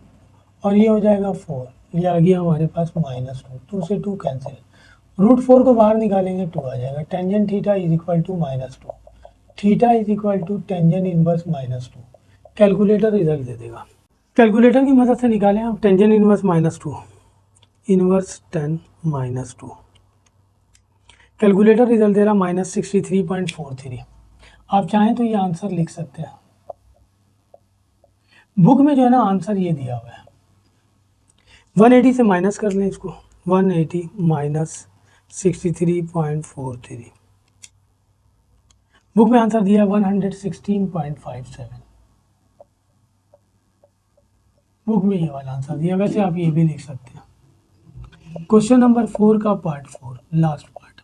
Speaker 1: और ये हो जाएगा 4, ये आ गया हमारे पास -2, 2 से 2 कैंसिल, √4 को बाहर निकालेंगे 2 आ जाएगा। Tangent theta is equal to -2, theta is equal to tangent inverse -2। Calculator result दे देगा। कैलकुलेटर की मदद से निकालें हम tangent inverse -2, inverse 10 -2। Calculator result दे रहा -63.43। आप चाहें तो ये आंसर लिख सकते हैं, बुक में जो है ना आंसर ये दिया हुआ है। 180 से माइनस कर लें इसको, 180 माइनस 63.43, बुक में आंसर दिया है 116.57। बुक में ये वाला आंसर दिया, वैसे आप ये भी लिख सकते हैं। क्वेश्चन नंबर 4 का पार्ट 4 लास्ट पार्ट,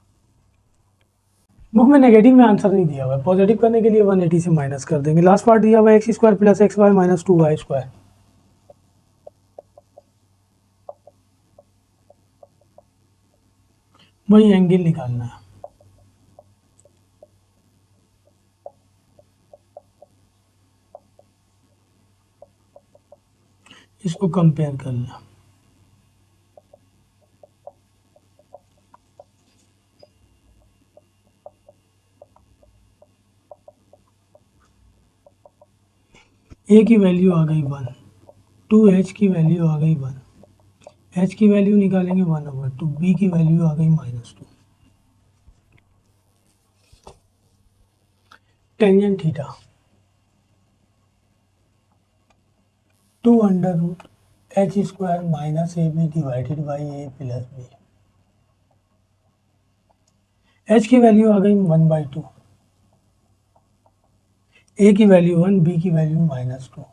Speaker 1: बुक में नेगेटिव में आंसर नहीं दिया हुआ है, पॉजिटिव करने के लिए 180 से माइनस कर देंगे। लास्ट पार्ट दिया हुआ है x² plus xy minus 2y²। वही एंगल निकालना है, इसको कंपेयर करना। a की वैल्यू आ गई 1, 2h की वैल्यू आ गई 1, एच की वैल्यू निकालेंगे 1/2, बी की वैल्यू आ गई -2। Tangent theta 2√h² minus A B divided by A plus B. h की वैल्यू आ गई 1/2, ए की वैल्यू 1, बी की value -2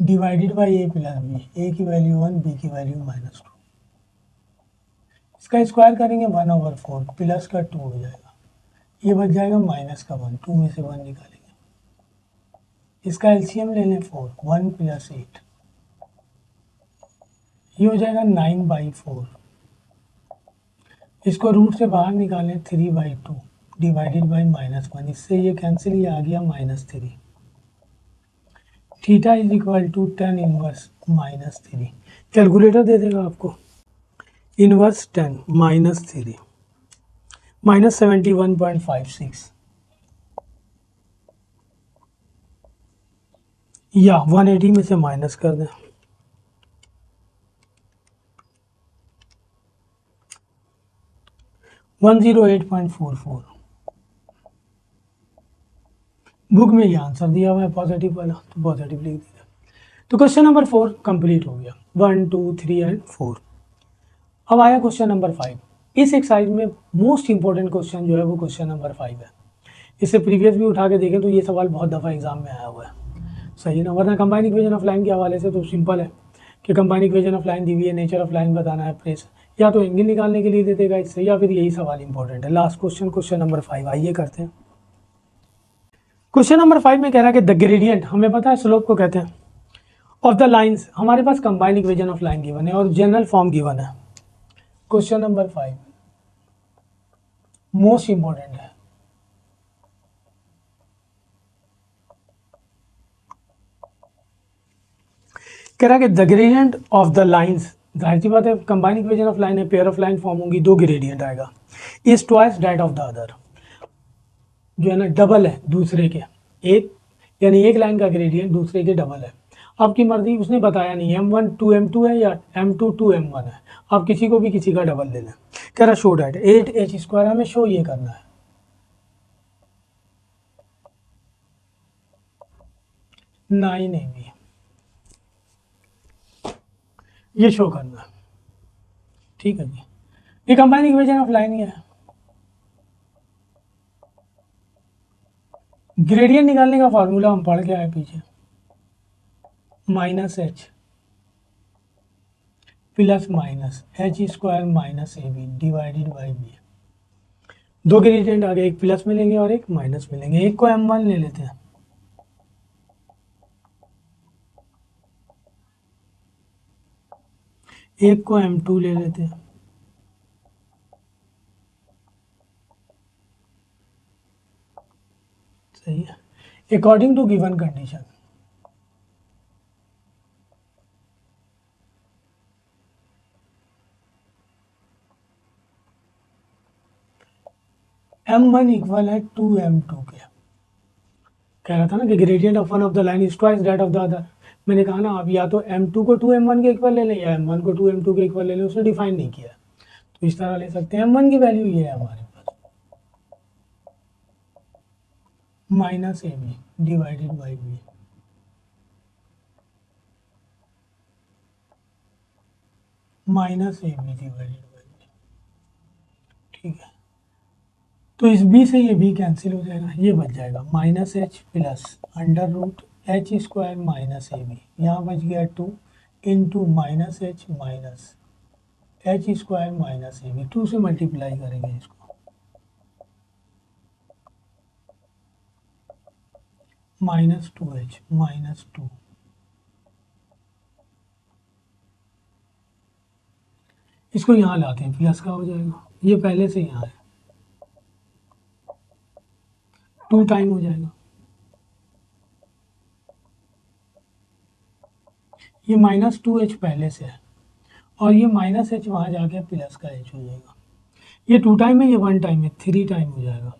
Speaker 1: divided by A plus B. A की वैल्यू 1, बी की वैल्यू -2। इसका स्क्वायर करेंगे 1/4, प्लस का 2 हो जाएगा, ये बच जाएगा माइनस का 1, 2 में से 1 निकालेंगे। इसका एलसीएम ले लें 4, 1 + 8, ये हो जाएगा 9/4। इसको रूट से बाहर निकालें 3/2 डिवाइडेड बाई -1, इससे ये कैंसिल, ये आ गया -3। Theta is equal to tan inverse -3। Calculator दे देगा आपको। इनवर्स 10 -3 -71.56 या 180 में से माइनस कर दें। $108.44। बुक में ये आंसर दिया हुआ है पॉजिटिव वाला, तो पॉजिटिव लिख दिया। तो क्वेश्चन नंबर 4 कंप्लीट हो गया, 1, 2, 3 एंड 4। अब आया क्वेश्चन नंबर 5। इस एक्सरसाइज में मोस्ट इंपॉर्टेंट क्वेश्चन जो है वो क्वेश्चन नंबर 5 है। इससे प्रीवियस भी उठा के देखें तो ये सवाल बहुत दफ़ा एग्जाम में आया हुआ है, सही ना। वरना कंबाइंड इक्वेशन ऑफ लाइन के हवाले से तो सिंपल है कि कंबाइंड इक्वेशन ऑफ लाइन दी हुई है, नेचर ऑफ लाइन बताना है, प्रेस या तो एंगल निकालने के लिए दे देगा इससे, या फिर यही सवाल इंपॉर्टेंट है। लास्ट क्वेश्चन, क्वेश्चन नंबर 5, आइए करते हैं। क्वेश्चन नंबर 5 में कह रहा है कि द ग्रेडियंट, हमें पता है स्लोप को कहते हैं, ऑफ द लाइंस, हमारे पास combined equation of line given है और जनरल फॉर्म गिवन है। क्वेश्चन नंबर 5 मोस्ट इंपॉर्टेंट है। कह रहा है कि the gradient of the lines, जाहिर सी बात है कंबाइंड इक्वेशन ऑफ लाइन है, पेयर ऑफ लाइन फॉर्म होंगी, दो ग्रेडियंट आएगा, is twice that of the other, जो है ना डबल है दूसरे के, एक यानी एक लाइन का ग्रेडियंट दूसरे के डबल है। आपकी मर्जी, उसने बताया नहीं m1 2m2 है या m2 2m1 है, आप किसी को भी किसी का डबल ले लें। कह रहा शो डैट 8h², हमें शो ये करना है, 9ab ये शो करना है, ठीक है जी। ये कंबाइंड इक्वेशन ऑफ लाइन ही है। ग्रेडियंट निकालने का फॉर्मूला हम पढ़ के आए पीछे, -h plus -h² minus ab divided by b। दो ग्रेडियंट आ गए, एक प्लस मिलेंगे और एक माइनस मिलेंगे। एक को m1 ले लेते हैं, एक को m2 ले लेते हैं, सही है, according to given condition. m1 equal है 2m2 के। कह रहा था ना कि gradient of one of the line is twice that of the other. मैंने कहा ना, आप या तो m2 को 2m1 के इक्वल ले लें या m1 को 2m2 के इक्वल ले लें, उसने डिफाइन नहीं किया, तो इस तरह ले सकते हैं। m1 की वैल्यू ये है हमारे पास, -ab divided by b, -ab divided by b, ठीक है। तो इस b से ये b कैंसिल हो जाएगा, ये बच जाएगा -h plus √h² minus ab, यहाँ बच गया 2 into -h minus h² minus ab, 2 से मल्टीप्लाई करेंगे इसको, -2h माइनस 2, इसको यहाँ लाते हैं, प्लस का हो जाएगा, ये पहले से यहाँ है, 2 टाइम हो जाएगा, ये -2h पहले से है और ये -h वहाँ जाके प्लस का h हो जाएगा। ये 2 टाइम है, ये 1 टाइम है, 3 टाइम हो जाएगा।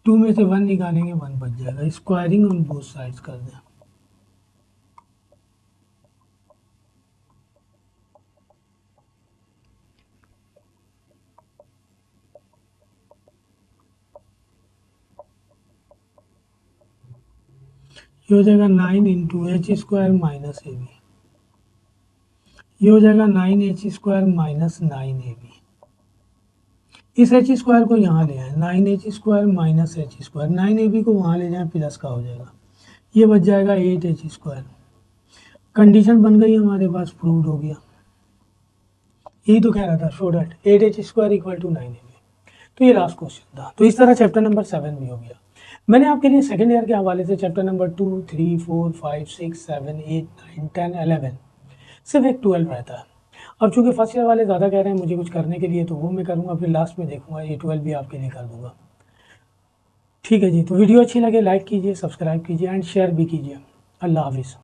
Speaker 1: 2 में से 1 निकालेंगे, 1 बच जाएगा। स्क्वायरिंग ऑन बोथ साइड्स कर दें, ये हो जाएगा 9 इंटू एच स्क्वायर माइनस ए बी, ये हो जाएगा 9h स्क्वायर माइनस 9ab। इस एच स्क्वायर को यहाँ ले आए, 9h square minus H square, 9ab को वहाँ ले जाए प्लस का हो जाएगा, ये बच जाएगा 8h स्क्वायर। कंडीशन बन गई हमारे पास, प्रूव्ड हो गया। यही तो कह रहा था, show that 8h square equal to 9ab। तो ये लास्ट क्वेश्चन था। तो इस तरह चैप्टर नंबर 7 भी हो गया। मैंने आपके लिए सेकेंड ईयर के हवाले से चैप्टर नंबर 2, 3, 4, 5, 6, 7, 8, 9, 10, 11 सिर्फ एक 12 रहता है। अब चूंकि फर्स्ट ईयर वाले ज़्यादा कह रहे हैं मुझे कुछ करने के लिए, तो वो मैं करूँगा, फिर लास्ट में देखूंगा ये 12 भी आपके लिए कर दूंगा। ठीक है जी, तो वीडियो अच्छी लगे लाइक कीजिए, सब्सक्राइब कीजिए एंड शेयर भी कीजिए। अल्लाह हाफिज़।